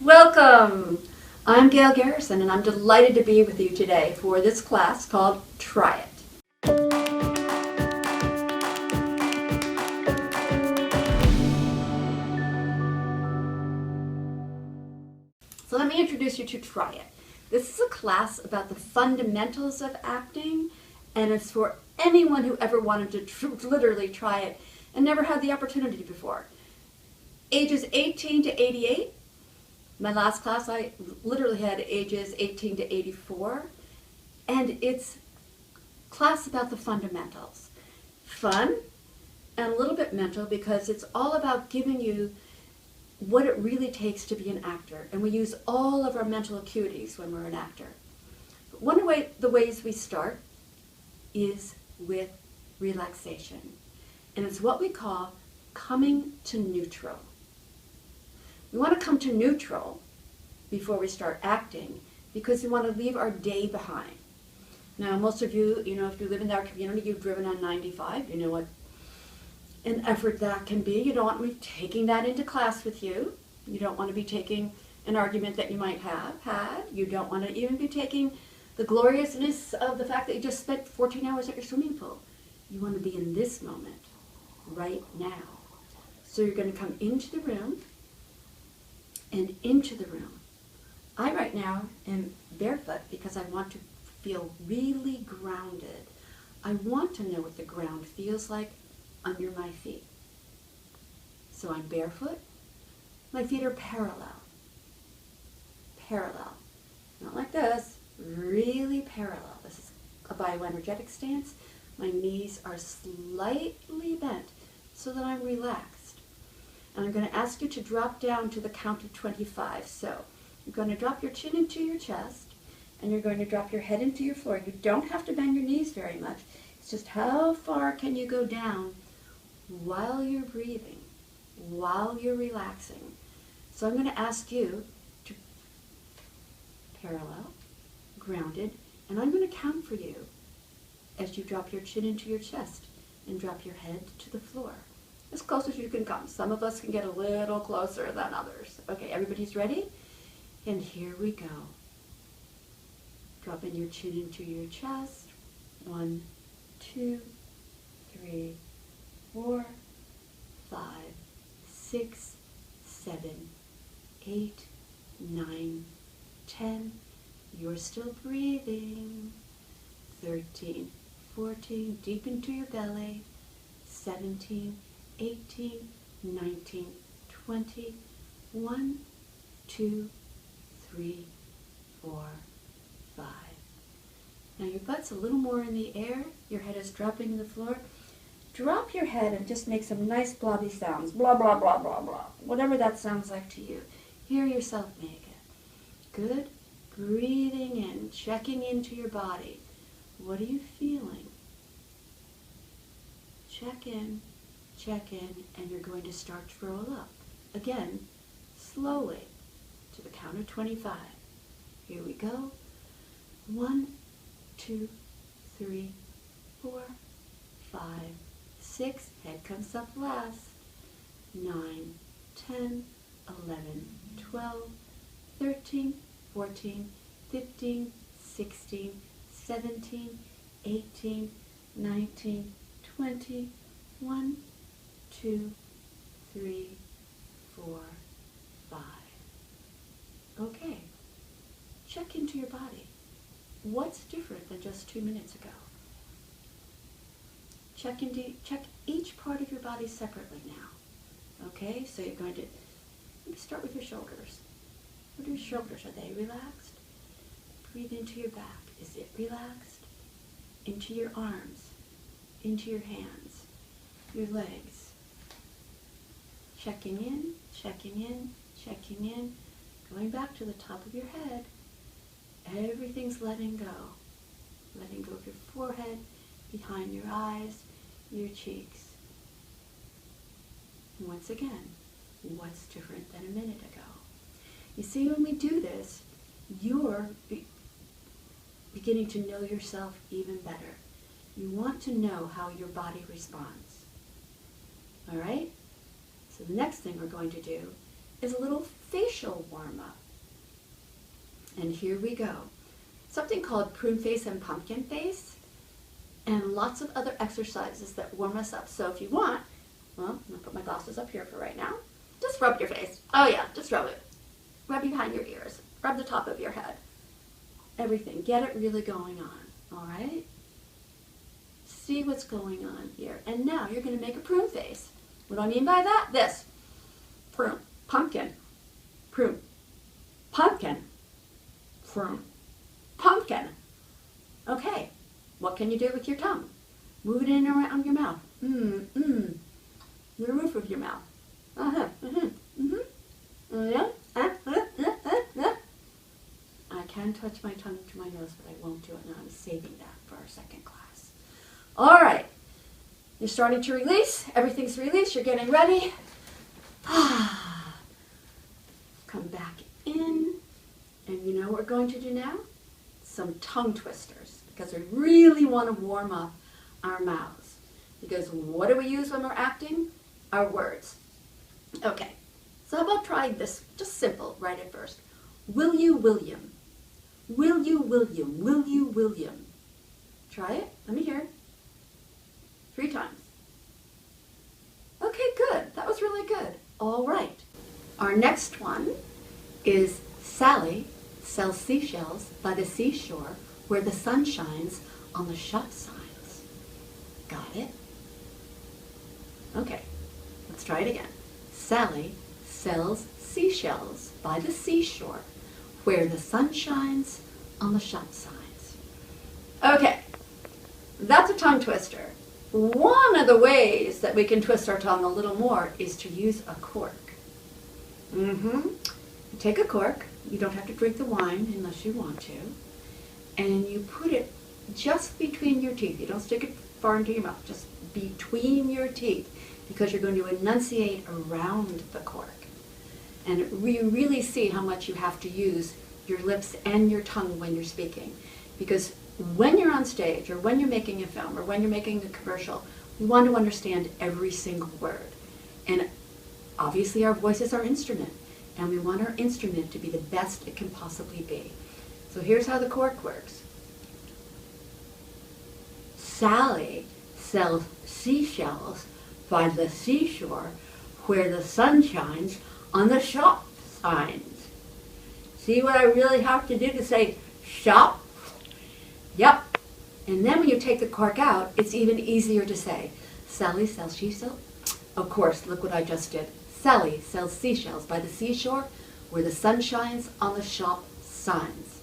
Welcome! I'm Gail Garrison and I'm delighted to be with you today for this class called Try It. So let me introduce you to Try It. This is a class about the fundamentals of acting, and it's for anyone who ever wanted to literally try it and never had the opportunity before. Ages 18 to 88. My last class, I literally had ages 18 to 84, and it's a class about the fundamentals. Fun and a little bit mental because it's all about giving you what it really takes to be an actor, and we use all of our mental acuities when we're an actor. But one of the ways we start is with relaxation, and it's what we call coming to neutral. We want to come to neutral before we start acting because we want to leave our day behind. Now, most of you, if you live in our community, you've driven on 95, you know what an effort that can be. You don't want to be taking that into class with you. You don't want to be taking an argument that you might have had. You don't want to even be taking the gloriousness of the fact that you just spent 14 hours at your swimming pool. You want to be in this moment, right now. So you're going to come into the room and into the room. I right now am barefoot because I want to feel really grounded. I want to know what the ground feels like under my feet. So I'm barefoot. My feet are parallel. Parallel. Not like this. Really parallel. This is a bioenergetic stance. My knees are slightly bent so that I'm relaxed. And I'm going to ask you to drop down to the count of 25. So you're going to drop your chin into your chest, and you're going to drop your head into your floor. You don't have to bend your knees very much. It's just how far can you go down while you're breathing, while you're relaxing. So I'm going to ask you to parallel, grounded, and I'm going to count for you as you drop your chin into your chest and drop your head to the floor. As close as you can come. Some of us can get a little closer than others. Okay, everybody's ready? And here we go. Dropping your chin into your chest. 1, 2, 3, 4, 5, 6, 7, 8, 9, 10. You're still breathing. 13, 14, deep into your belly. 17, 18, 19, 20, 1, 2, 3, 4, 5. Now your butt's a little more in the air. Your head is dropping to the floor. Drop your head and just make some nice blobby sounds. Blah, blah, blah, blah, blah. Whatever that sounds like to you. Hear yourself make it. Good. Breathing in, checking into your body. What are you feeling? Check in, and you're going to start to roll up. Again, slowly, to the count of 25. Here we go. 1, 2, 3, 4, 5, 6. Head comes up last. 9, 10, 11, 12, 13, 14, 15, 16, 17, 18, 19, 20, 1, 2, 3, 4, 5. Okay. Check into your body. What's different than just 2 minutes ago? Check each part of your body separately now. Okay, so you're going to start with your shoulders. What are your shoulders? Are they relaxed? Breathe into your back. Is it relaxed? Into your arms, into your hands, your legs. Checking in, checking in, checking in. Going back to the top of your head. Everything's letting go. Letting go of your forehead, behind your eyes, your cheeks. Once again, what's different than a minute ago? You see, when we do this, you're beginning to know yourself even better. You want to know how your body responds. All right? So the next thing we're going to do is a little facial warm-up. And here we go. Something called prune face and pumpkin face, and lots of other exercises that warm us up. So if you want, well, I'm going to put my glasses up here for right now. Just rub your face. Oh yeah, just rub it. Rub behind your ears. Rub the top of your head. Everything. Get it really going on. All right? See what's going on here. And now you're going to make a prune face. What do I mean by that? This. Prune. Pumpkin. Prune. Pumpkin. Prune. Pumpkin. Okay. What can you do with your tongue? Move it in and around your mouth. The roof of your mouth. Yeah. I can touch my tongue to my nose, but I won't do it now. I'm saving that for our second class. All right. You're starting to release. Everything's released. You're getting ready. Come back in. And you know what we're going to do now? Some tongue twisters, because we really want to warm up our mouths. Because what do we use when we're acting? Our words. Okay, so how about trying this? Just simple, right at first. Will you, William? Will you, William? Will you, William? Try it. Let me hear. 3 times. Okay, good. That was really good. All right. Our next one is Sally sells seashells by the seashore where the sun shines on the shop signs. Got it? Okay, let's try it again. Sally sells seashells by the seashore where the sun shines on the shop signs. Okay, that's a tongue twister. One of the ways that we can twist our tongue a little more is to use a cork. Take a cork. You don't have to drink the wine unless you want to. And you put it just between your teeth. You don't stick it far into your mouth, just between your teeth, because you're going to enunciate around the cork. And you really see how much you have to use your lips and your tongue when you're speaking. Because when you're on stage, or when you're making a film, or when you're making a commercial, we want to understand every single word. And obviously our voice is our instrument. And we want our instrument to be the best it can possibly be. So here's how the cork works. Sally sells seashells by the seashore where the sun shines on the shop signs. See what I really have to do to say shop? Yep. And then when you take the cork out, it's even easier to say. Sally sells seashells. Of course, look what I just did. Sally sells seashells by the seashore where the sun shines on the shop signs.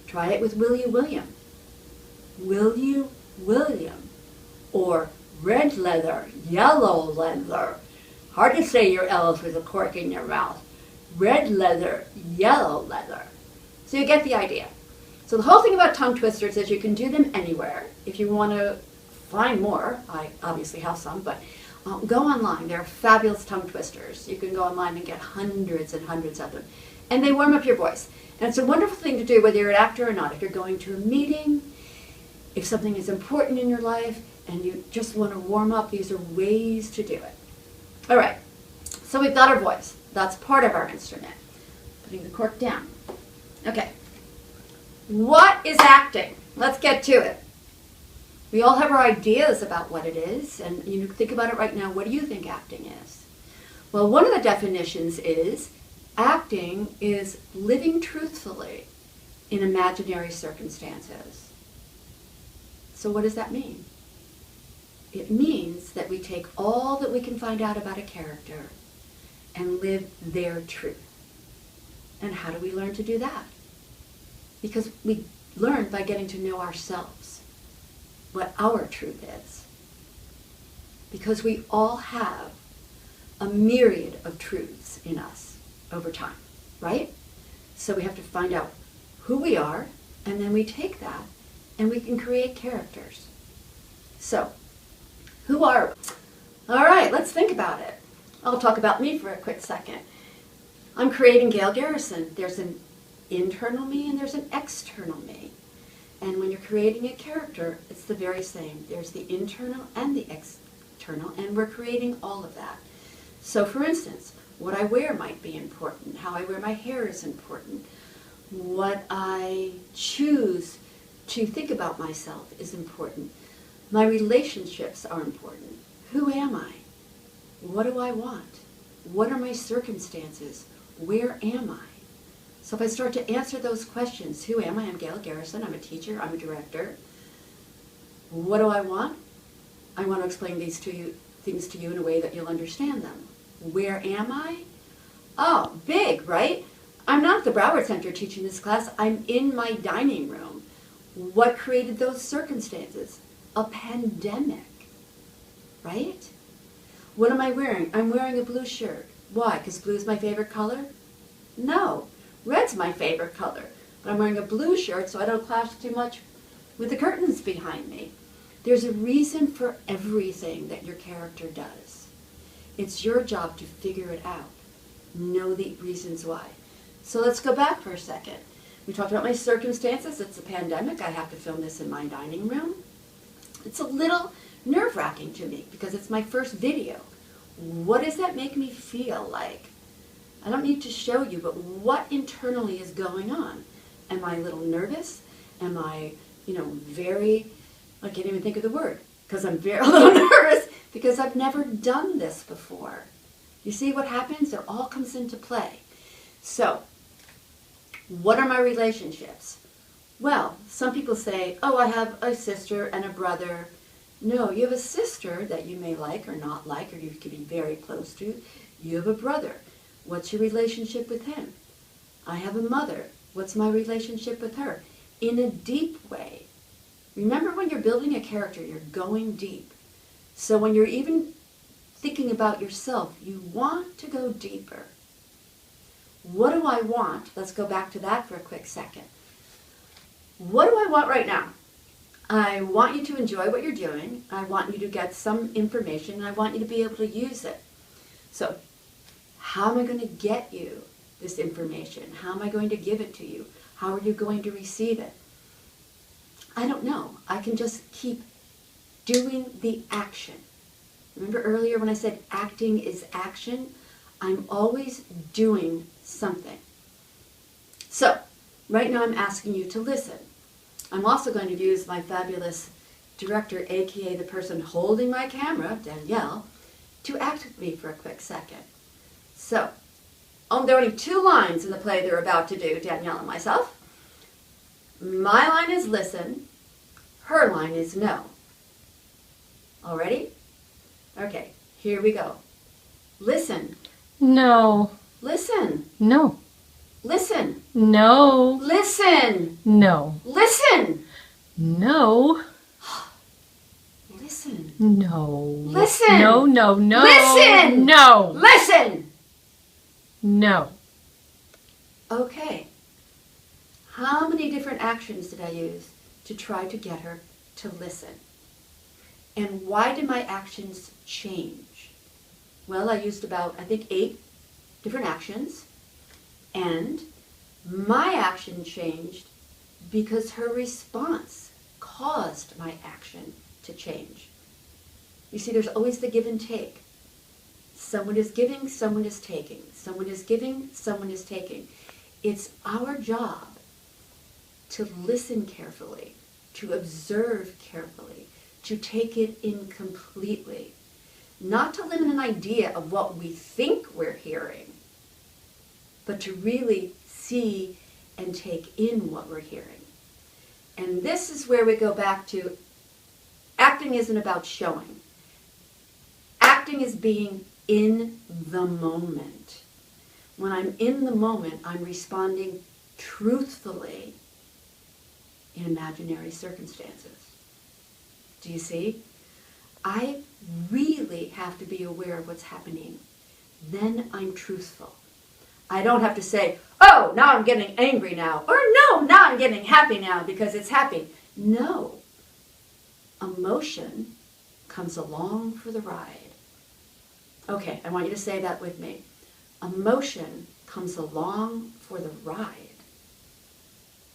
Try it with Will you, William? Will you, William? Or red leather, yellow leather. Hard to say your L's with a cork in your mouth. Red leather, yellow leather. So you get the idea. So the whole thing about tongue twisters is you can do them anywhere. If you want to find more, I obviously have some, but go online. They're fabulous tongue twisters. You can go online and get hundreds and hundreds of them. And they warm up your voice. And it's a wonderful thing to do whether you're an actor or not. If you're going to a meeting, if something is important in your life, and you just want to warm up, these are ways to do it. All right. So we've got our voice. That's part of our instrument. Putting the cork down. Okay. What is acting? Let's get to it. We all have our ideas about what it is, and you think about it right now. What do you think acting is? Well, one of the definitions is acting is living truthfully in imaginary circumstances. So what does that mean? It means that we take all that we can find out about a character and live their truth. And how do we learn to do that? Because we learn by getting to know ourselves, what our truth is. Because we all have a myriad of truths in us over time, right? So we have to find out who we are, and then we take that and we can create characters. So, who are we? All right, let's think about it. I'll talk about me for a quick second. I'm creating Gail Garrison. There's an internal me and there's an external me. And when you're creating a character, it's the very same. There's the internal and the external, and we're creating all of that. So for instance, What I wear might be important. How I wear my hair is important. What I choose to think about myself is important. My relationships are important. Who am I? What do I want? What are my circumstances? Where am I? So if I start to answer those questions, who am I? I'm Gail Garrison. I'm a teacher. I'm a director. What do I want? I want to explain these things to you in a way that you'll understand them. Where am I? Oh, big, right? I'm not at the Broward Center teaching this class. I'm in my dining room. What created those circumstances? A pandemic, right? What am I wearing? I'm wearing a blue shirt. Why? Because blue is my favorite color? No. Red's my favorite color. But I'm wearing a blue shirt so I don't clash too much with the curtains behind me. There's a reason for everything that your character does. It's your job to figure it out. Know the reasons why. So let's go back for a second. We talked about my circumstances. It's a pandemic. I have to film this in my dining room. It's a little nerve-wracking to me because it's my first video. What does that make me feel like? I don't need to show you, but what internally is going on? Am I a little nervous? Am I, I can't even think of the word because I'm a little nervous because I've never done this before. You see what happens? It all comes into play. So, what are my relationships? Well, some people say, oh, I have a sister and a brother. No, you have a sister that you may like or not like, or you could be very close to. You have a brother. What's your relationship with him? I have a mother. What's my relationship with her? In a deep way. Remember, when you're building a character, you're going deep. So when you're even thinking about yourself, you want to go deeper. What do I want? Let's go back to that for a quick second. What do I want right now? I want you to enjoy what you're doing. I want you to get some information, and I want you to be able to use it. So, how am I going to get you this information? How am I going to give it to you? How are you going to receive it? I don't know. I can just keep doing the action. Remember earlier when I said acting is action? I'm always doing something. So, right now I'm asking you to listen. I'm also going to use my fabulous director, aka the person holding my camera, Danielle, to act with me for a quick second. So, there are only 2 lines in the play they're about to do, Danielle and myself. My line is listen, her line is no. All ready? Okay, here we go. Listen. No. Listen. No. Listen. No. Listen. No. Listen. No. Listen. No. Listen. No, no, no. Listen. No. Listen. No. Okay. How many different actions did I use to try to get her to listen? And why did my actions change? Well, I used about, 8 different actions. And my action changed because her response caused my action to change. You see, there's always the give and take. Someone is giving, someone is taking. Someone is giving, someone is taking. It's our job to listen carefully, to observe carefully, to take it in completely. Not to live in an idea of what we think we're hearing, but to really see and take in what we're hearing. And this is where we go back to acting isn't about showing. Acting is being in the moment. When I'm in the moment, I'm responding truthfully in imaginary circumstances. Do you see? I really have to be aware of what's happening. Then I'm truthful. I don't have to say, oh, now I'm getting angry now, or no, now I'm getting happy now because it's happy. No. Emotion comes along for the ride. Okay, I want you to say that with me. Emotion comes along for the ride.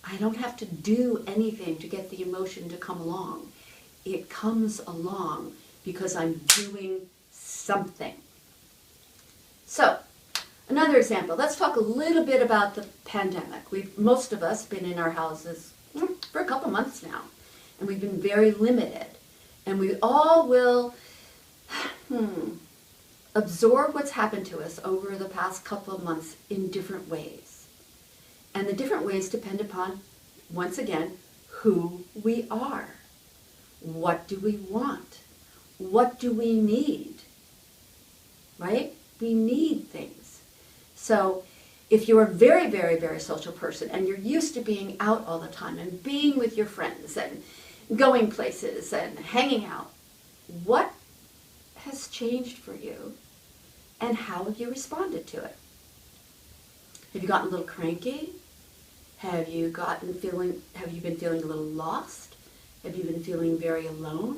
I don't have to do anything to get the emotion to come along. It comes along because I'm doing something. So, Another example, let's talk a little bit about the pandemic. Most of us been in our houses for a couple months now, and we've been very limited. And we all will absorb what's happened to us over the past couple of months in different ways. And the different ways depend upon, once again, who we are. What do we want? What do we need? Right? We need things. So if you're a very, very, very social person and you're used to being out all the time and being with your friends and going places and hanging out, what has changed for you and how have you responded to it? Have you gotten a little cranky? Have you been feeling a little lost? Have you been feeling very alone?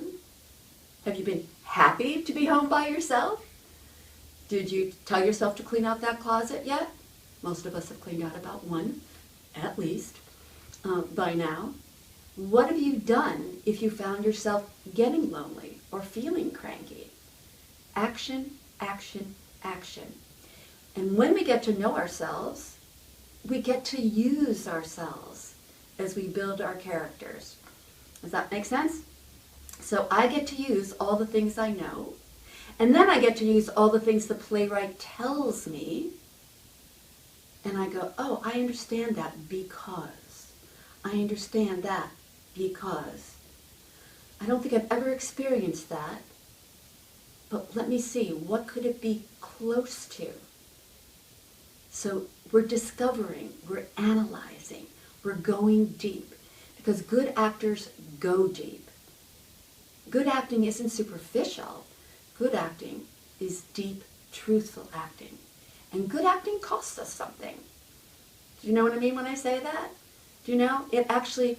Have you been happy to be home by yourself? Did you tell yourself to clean out that closet yet? Most of us have cleaned out about one, at least, by now. What have you done if you found yourself getting lonely or feeling cranky? Action, action, action. And when we get to know ourselves, we get to use ourselves as we build our characters. Does that make sense? So I get to use all the things I know, and then I get to use all the things the playwright tells me, and I go, oh, I understand that because. I understand that because. I don't think I've ever experienced that, but let me see, what could it be close to? So we're discovering, we're analyzing, we're going deep, because good actors go deep. Good acting isn't superficial. Good acting is deep, truthful acting. And good acting costs us something. Do you know what I mean when I say that? Do you know? It actually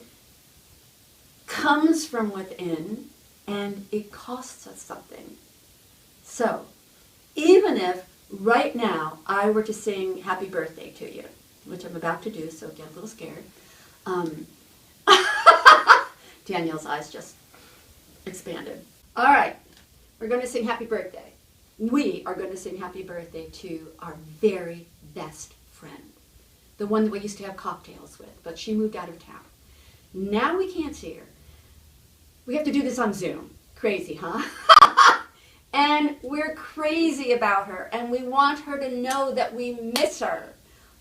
comes from within and it costs us something. So, even if right now I were to sing Happy Birthday to you, which I'm about to do, so get a little scared. Danielle's eyes just expanded. All right, we're going to sing Happy Birthday. We are going to sing Happy Birthday to our very best friend, the one that we used to have cocktails with, but she moved out of town. Now we can't see her. We have to do this on Zoom. Crazy, huh? And we're crazy about her, and we want her to know that we miss her.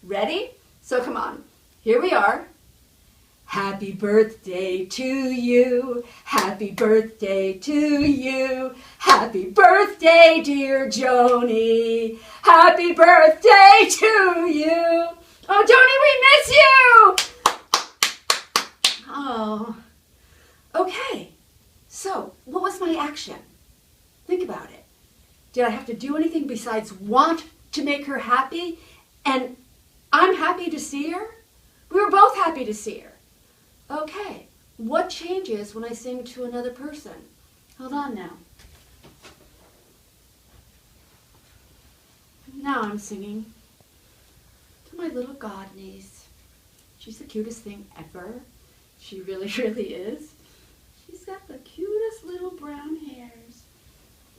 Ready? So come on. Here we are. Happy birthday to you. Happy birthday to you. Happy birthday, dear Joni. Happy birthday to you. Oh, Joni, we miss you. Oh. Okay. So, what was my action? Think about it. Did I have to do anything besides want to make her happy? And I'm happy to see her? We were both happy to see her. Okay, what changes when I sing to another person? Hold on now. Now I'm singing to my little god niece. She's the cutest thing ever. She really, really is. She's got the cutest little brown hairs.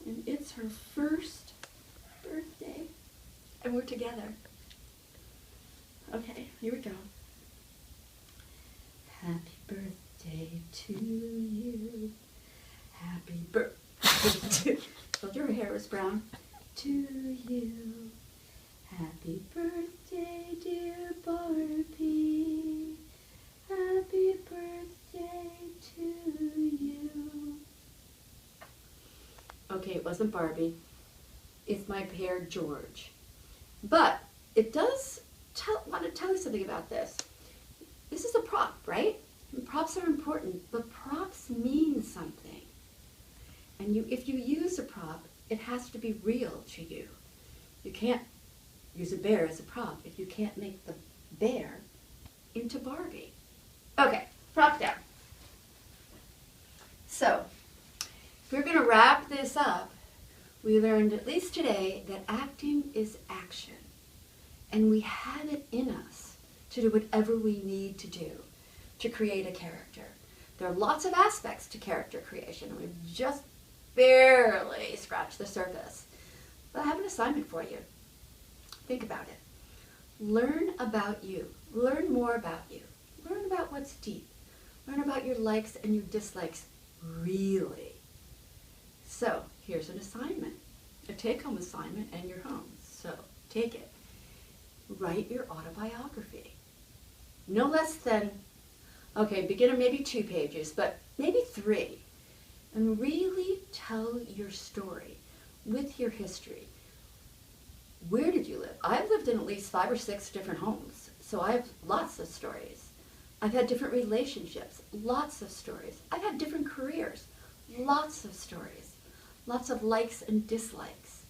And it's her first birthday. And we're together. Okay, here we go. Happy birthday to you. Happy birthday to... Told you her hair was brown. To you. Happy birthday, dear Barbie. Happy birthday to you. Okay, it wasn't Barbie. It's my pair, George. But it does want to tell you something about this. This is a prop, right? And props are important, but props mean something. And if you use a prop, it has to be real to you. You can't use a bear as a prop if you can't make the bear into Barbie. Okay, prop down. So, if we're going to wrap this up, we learned, at least today, that acting is action. And we have it in us to do whatever we need to do to create a character. There are lots of aspects to character creation, and we've just barely scratched the surface. But I have an assignment for you. Think about it. Learn about you. Learn more about you. Learn about what's deep. Learn about your likes and your dislikes, really. So, here's an assignment, a take-home assignment, and you're home. So, take it. Write your autobiography. No less than, okay, beginner maybe 2 pages, but maybe 3. And really tell your story with your history. Where did you live? I've lived in at least 5 or 6 different homes, so I have lots of stories. I've had different relationships, lots of stories. I've had different careers, lots of stories. Lots of likes and dislikes,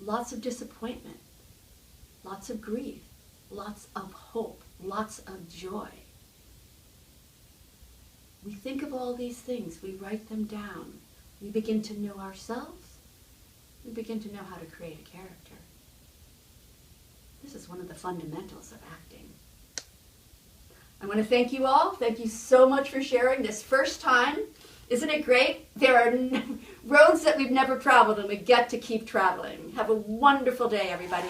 lots of disappointment, lots of grief, lots of hope, lots of joy. We think of all these things, we write them down. We begin to know ourselves. We begin to know how to create a character. This is one of the fundamentals of acting. I want to thank you all. Thank you so much for sharing this first time. Isn't it great? There are roads that we've never traveled and we get to keep traveling. Have a wonderful day, everybody.